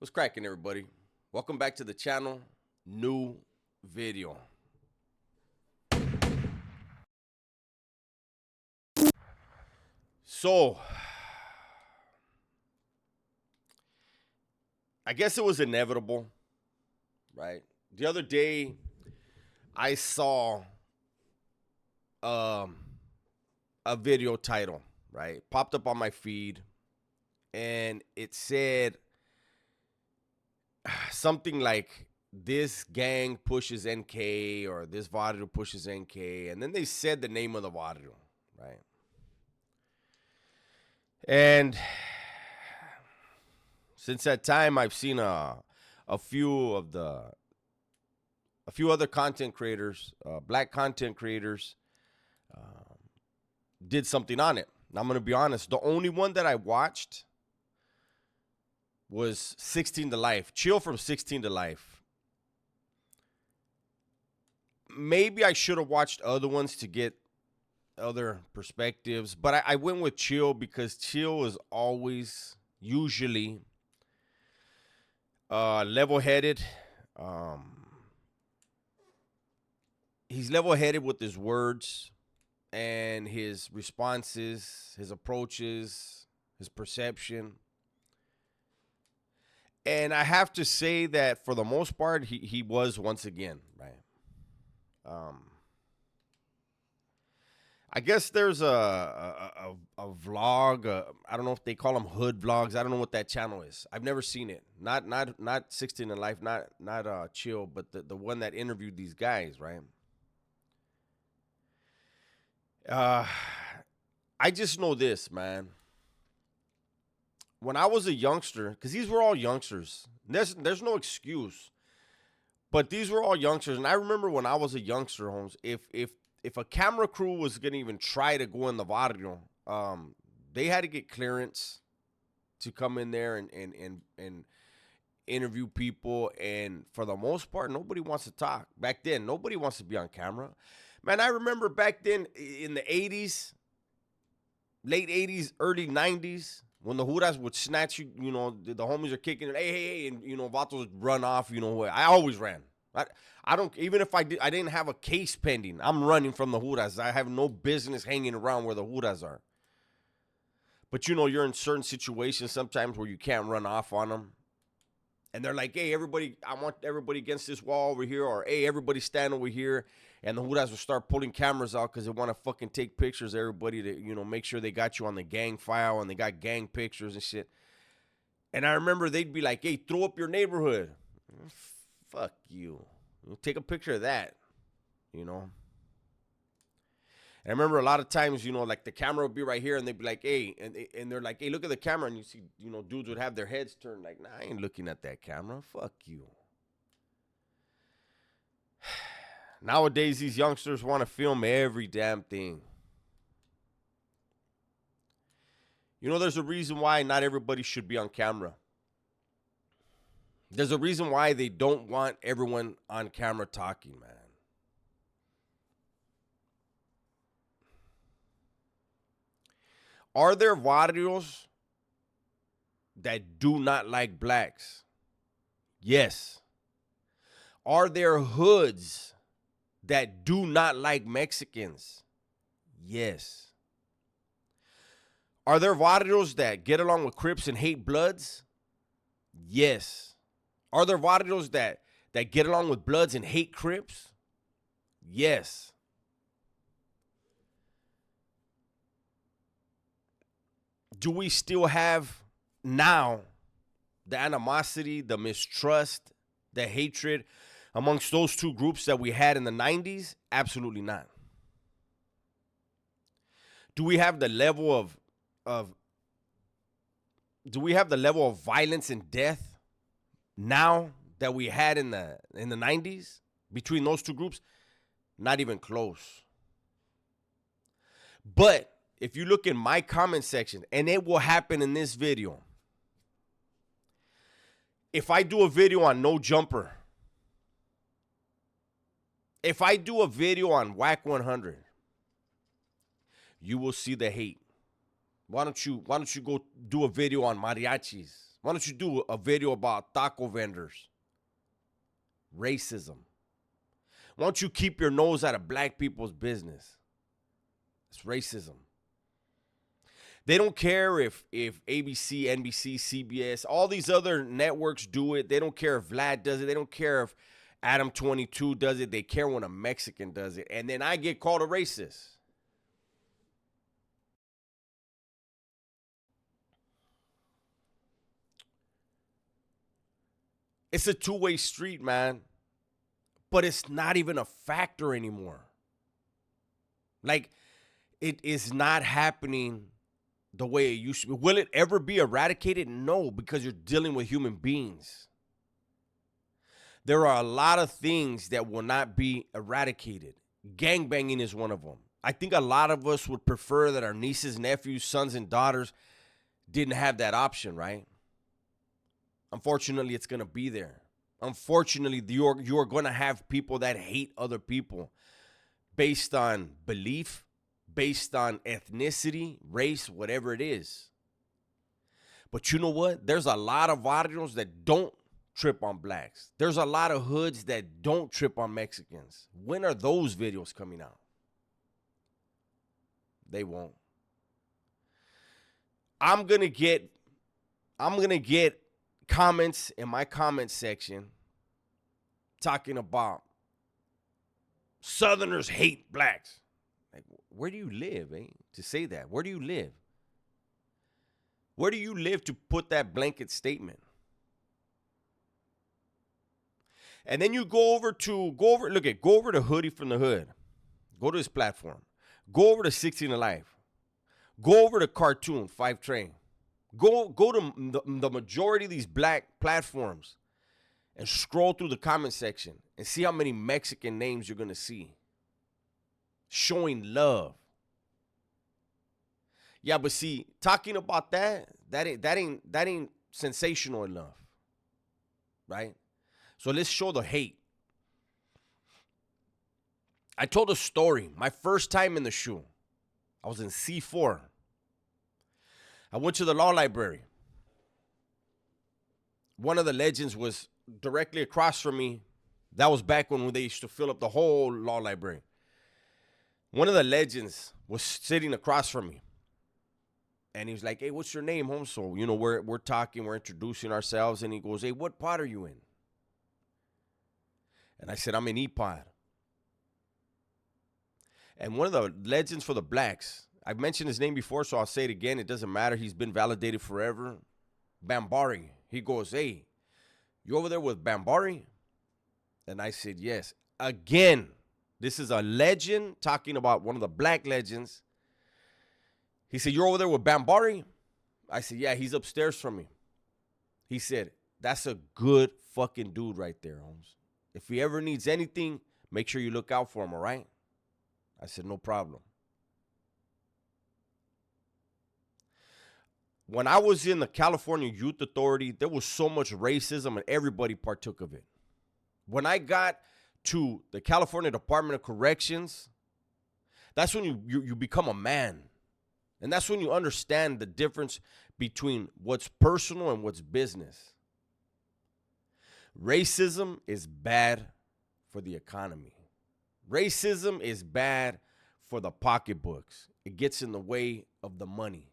What's cracking, everybody? Welcome back to the channel. New video. So, I guess it was inevitable, right? The other day, I saw um, a video title, right? Popped up on my feed, and it said something like, this gang pushes NK or this barrio pushes NK. And then they said the name of the barrio, right? And since that time, I've seen a few other content creators, black content creators, um, did something on it. And I'm gonna be honest. The only one that I watched was 16 to Life. Chill from 16 to Life. Maybe I should have watched other ones to get other perspectives, but I went with Chill because Chill is always usually level-headed. He's level-headed with his words and his responses, his approaches, his perception. And I have to say that for the most part, he was once again, right? I guess there's a vlog. I don't know if they call them hood vlogs. I don't know what that channel is. I've never seen it. Not 16 in Life. Not Chill, but the one that interviewed these guys, right? I just know this, man. When I was a youngster, because these were all youngsters. There's no excuse. But these were all youngsters, and I remember when I was a youngster, Holmes. If a camera crew was gonna even try to go in the barrio, they had to get clearance to come in there and interview people. And for the most part, nobody wants to talk. Back then, nobody wants to be on camera. Man, I remember back then in the 80s, late 80s, early 90s, when the Juras would snatch you, the homies are kicking it, hey, and, Vatos would run off, I always ran. I don't, even if I didn't have a case pending, I'm running from the Juras. I have no business hanging around where the Juras are. But, you're in certain situations sometimes where you can't run off on them. And they're like, hey, everybody, I want everybody against this wall over here, or hey, everybody stand over here. And the Juras will start pulling cameras out because they want to fucking take pictures of everybody to, make sure they got you on the gang file and they got gang pictures and shit. And I remember they'd be like, hey, throw up your neighborhood. Fuck you. Take a picture of that, And I remember a lot of times, like the camera would be right here and they'd be like, hey, and they're like, hey, look at the camera. And you see, dudes would have their heads turned like, nah, I ain't looking at that camera. Fuck you. Nowadays, these youngsters want to film every damn thing. There's a reason why not everybody should be on camera. There's a reason why they don't want everyone on camera talking, man. Are there barrios that do not like blacks? Yes. Are there hoods that do not like Mexicans? Yes. Are there barrios that get along with Crips and hate Bloods? Yes. Are there barrios that get along with Bloods and hate Crips? Yes. Do we still have now the animosity, the mistrust, the hatred amongst those two groups that we had in the 90s? Absolutely not. Do we have the level of violence and death now that we had in the 90s between those two groups? Not even close. But if you look in my comment section, and it will happen in this video, if I do a video on No Jumper, if I do a video on Whack 100, you will see the hate. Why don't you go do a video on mariachis? Why don't you do a video about taco vendors? Racism. Why don't you keep your nose out of black people's business? It's racism. They don't care if ABC, NBC, CBS, all these other networks do it. They don't care if Vlad does it. They don't care if Adam 22 does it. They care when a Mexican does it. And then I get called a racist. It's a two-way street, man. But it's not even a factor anymore. Like, it is not happening the way it used to be. Will it ever be eradicated? No, because you're dealing with human beings. There are a lot of things that will not be eradicated. Gangbanging is one of them. I think a lot of us would prefer that our nieces, nephews, sons, and daughters didn't have that option, right? Unfortunately, it's going to be there. Unfortunately, you're going to have people that hate other people based on belief, based on ethnicity, race, whatever it is. But you know what? There's a lot of barrios that don't trip on blacks. There's a lot of hoods that don't trip on Mexicans. When are those videos coming out? They won't. I'm gonna get comments in my comment section talking about Southerners hate blacks. Like, where do you live, to say that? Where do you live? Where do you live to put that blanket statement? And then you go over to Hoodie from the Hood. Go to his platform. Go over to 16 Alive. Go over to Cartoon, 5 Train. Go to the majority of these black platforms and scroll through the comment section and see how many Mexican names you're gonna see showing love. Yeah, but see, talking about that ain't sensational enough, right? So let's show the hate. I told a story. My first time in the shoe, I was in C4. I went to the law library. One of the legends was directly across from me. That was back when they used to fill up the whole law library. One of the legends was sitting across from me. And he was like, hey, what's your name, home? So, we're talking, we're introducing ourselves. And he goes, hey, what pod are you in? And I said, I'm in E-Pod. And one of the legends for the blacks, I've mentioned his name before, so I'll say it again. It doesn't matter. He's been validated forever. Bambari. He goes, hey, you over there with Bambari? And I said, yes. Again, this is a legend talking about one of the black legends. He said, you're over there with Bambari? I said, yeah, he's upstairs from me. He said, that's a good fucking dude right there, Holmes. If he ever needs anything, make sure you look out for him, all right? I said, no problem. When I was in the California Youth Authority, there was so much racism and everybody partook of it. When I got to the California Department of Corrections, that's when you become a man. And that's when you understand the difference between what's personal and what's business. Racism is bad for the economy. Racism is bad for the pocketbooks. It gets in the way of the money.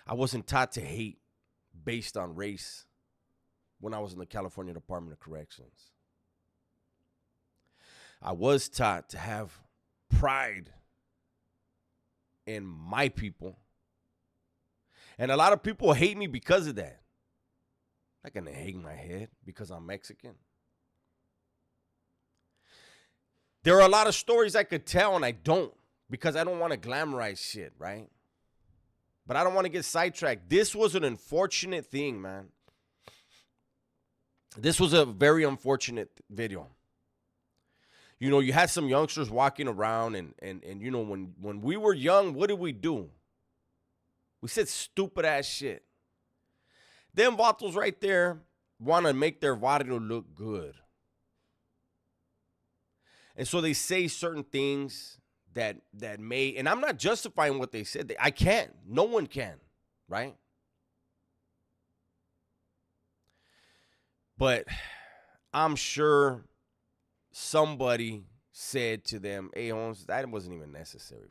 I wasn't taught to hate based on race when I was in the California Department of Corrections. I was taught to have pride in my people. And a lot of people hate me because of that. I'm not going to hang my head because I'm Mexican. There are a lot of stories I could tell, and I don't, because I don't want to glamorize shit, right? But I don't want to get sidetracked. This was an unfortunate thing, man. This was a very unfortunate video. You had some youngsters walking around, and when we were young, what did we do? We said stupid ass shit. Them vatos right there want to make their barrio look good. And so they say certain things that may, and I'm not justifying what they said. I can't. No one can. right? But I'm sure somebody said to them, hey, Holmes, that wasn't even necessary.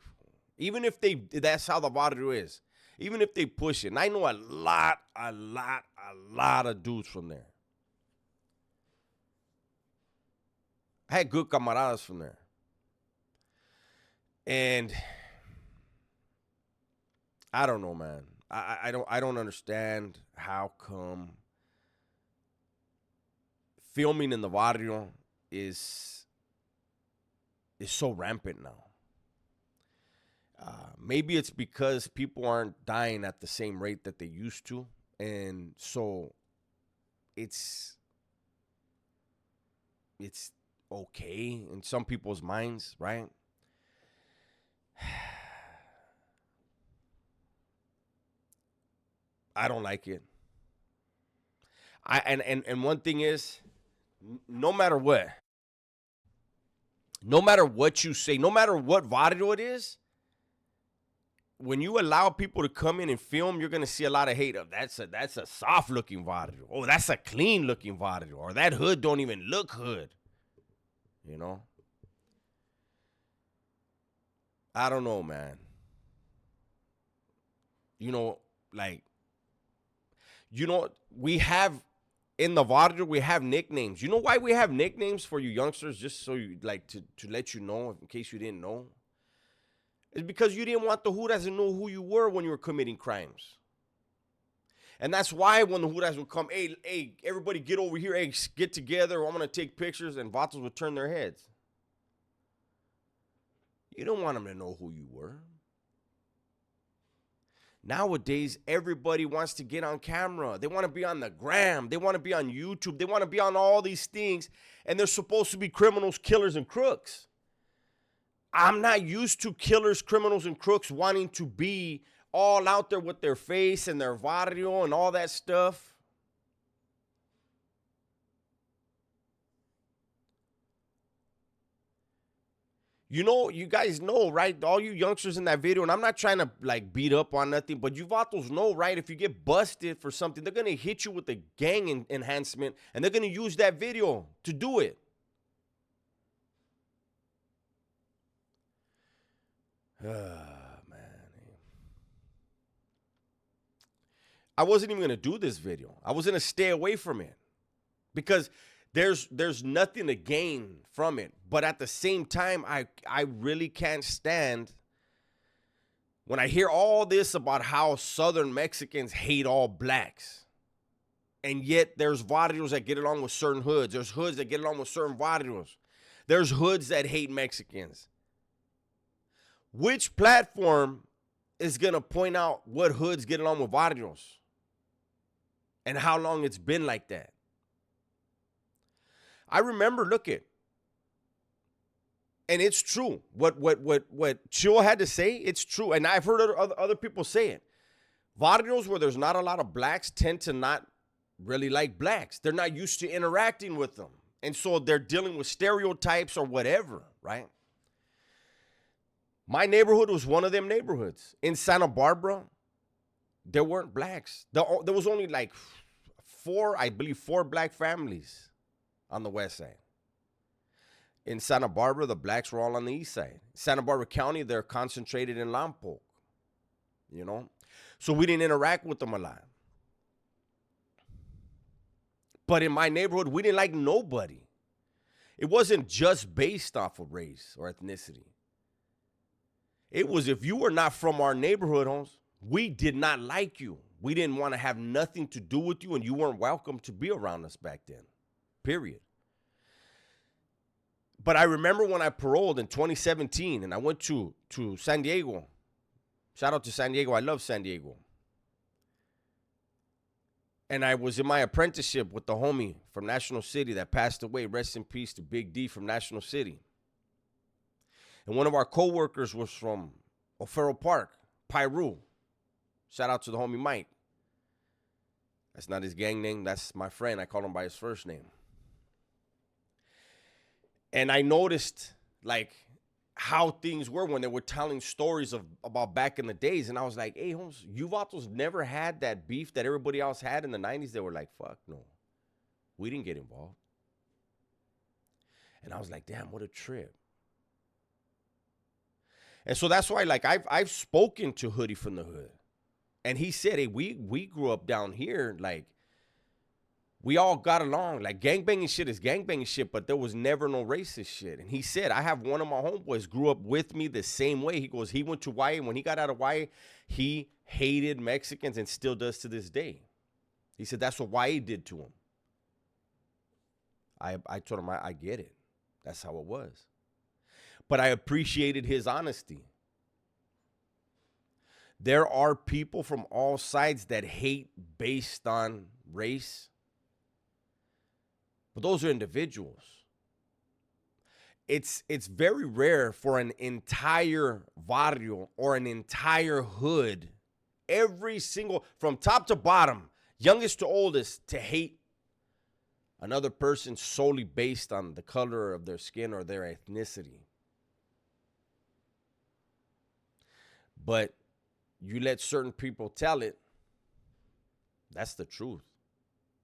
Even if that's how the barrio is. Even if they push it. And I know a lot of dudes from there. I had good camaradas from there. And I don't know, man. I don't understand how come filming in the barrio is so rampant now. Maybe it's because people aren't dying at the same rate that they used to, and so it's okay in some people's minds, right? I don't like it. And one thing is, no matter what you say, no matter what barrio it is, when you allow people to come in and film, you're gonna see a lot of hate of that's a soft looking barrio. Oh, that's a clean looking barrio. Or that hood don't even look hood. You know? I don't know, man. You know, like, we have in the barrio, we have nicknames. You know why we have nicknames for you youngsters? Just so you like to let you know, in case you didn't know. It's because you didn't want the Judas to know who you were when you were committing crimes. And that's why when the Judas would come, hey, everybody get over here, hey, get together, I'm going to take pictures, and Vatos would turn their heads. You don't want them to know who you were. Nowadays, everybody wants to get on camera. They want to be on the gram. They want to be on YouTube. They want to be on all these things, and they're supposed to be criminals, killers, and crooks. I'm not used to killers, criminals, and crooks wanting to be all out there with their face and their barrio and all that stuff. You know, you guys know, right? All you youngsters in that video, and I'm not trying to like beat up on nothing, but you vatos know, right? If you get busted for something, they're going to hit you with a gang enhancement, and they're going to use that video to do it. Man. I wasn't even going to do this video. I was going to stay away from it because there's nothing to gain from it. But at the same time, I really can't stand when I hear all this about how Southern Mexicans hate all blacks. And yet there's barrios that get along with certain hoods. There's hoods that get along with certain barrios. There's hoods that hate Mexicans. Which platform is going to point out what hoods get along with barrios and how long it's been like that? I remember, look it, and it's true. What Chill had to say, it's true. And I've heard other people say it. Barrios where there's not a lot of blacks tend to not really like blacks. They're not used to interacting with them. And so they're dealing with stereotypes or whatever, right? My neighborhood was one of them neighborhoods. In Santa Barbara, there weren't blacks. There was only like four black families on the west side. In Santa Barbara, the blacks were all on the east side. Santa Barbara County, they're concentrated in Lompoc, you know? So we didn't interact with them a lot. But in my neighborhood, we didn't like nobody. It wasn't just based off of race or ethnicity. It was if you were not from our neighborhood, Holmes, we did not like you. We didn't want to have nothing to do with you, and you weren't welcome to be around us back then, period. But I remember when I paroled in 2017, and I went to San Diego. Shout out to San Diego. I love San Diego. And I was in my apprenticeship with the homie from National City that passed away. Rest in peace to Big D from National City. And one of our coworkers was from O'Farrell Park, Piru. Shout out to the homie Mike. That's not his gang name. That's my friend. I call him by his first name. And I noticed, like, how things were when they were telling stories about back in the days. And I was like, hey, Holmes, you vatos never had that beef that everybody else had in the 90s. They were like, fuck no. We didn't get involved. And I was like, damn, what a trip. And so that's why, like, I've spoken to Hoodie from the Hood. And he said, hey, we grew up down here, like, we all got along. Like, gangbanging shit is gangbanging shit, but there was never no racist shit. And he said, I have one of my homeboys grew up with me the same way. He goes, he went to Hawaii. When he got out of Hawaii, he hated Mexicans and still does to this day. He said that's what Hawaii did to him. I told him, I get it. That's how it was. But I appreciated his honesty. There are people from all sides that hate based on race. But those are individuals. It's very rare for an entire barrio or an entire hood, every single, from top to bottom, youngest to oldest, to hate another person solely based on the color of their skin or their ethnicity. But you let certain people tell it, that's the truth.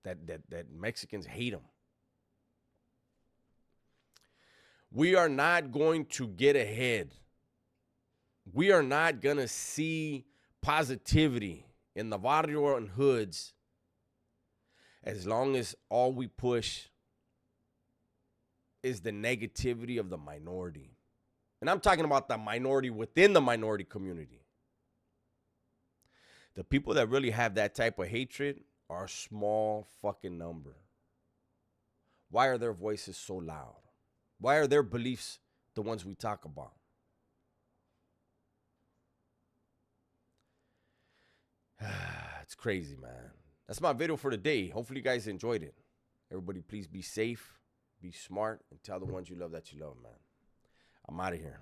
That Mexicans hate them. We are not going to get ahead. We are not going to see positivity in the barrio and hoods as long as all we push is the negativity of the minority. And I'm talking about the minority within the minority community. The people that really have that type of hatred are a small fucking number. Why are their voices so loud? Why are their beliefs the ones we talk about? It's crazy, man. That's my video for today. Hopefully you guys enjoyed it. Everybody, please be safe, be smart, and tell the ones you love that you love, man. I'm out of here.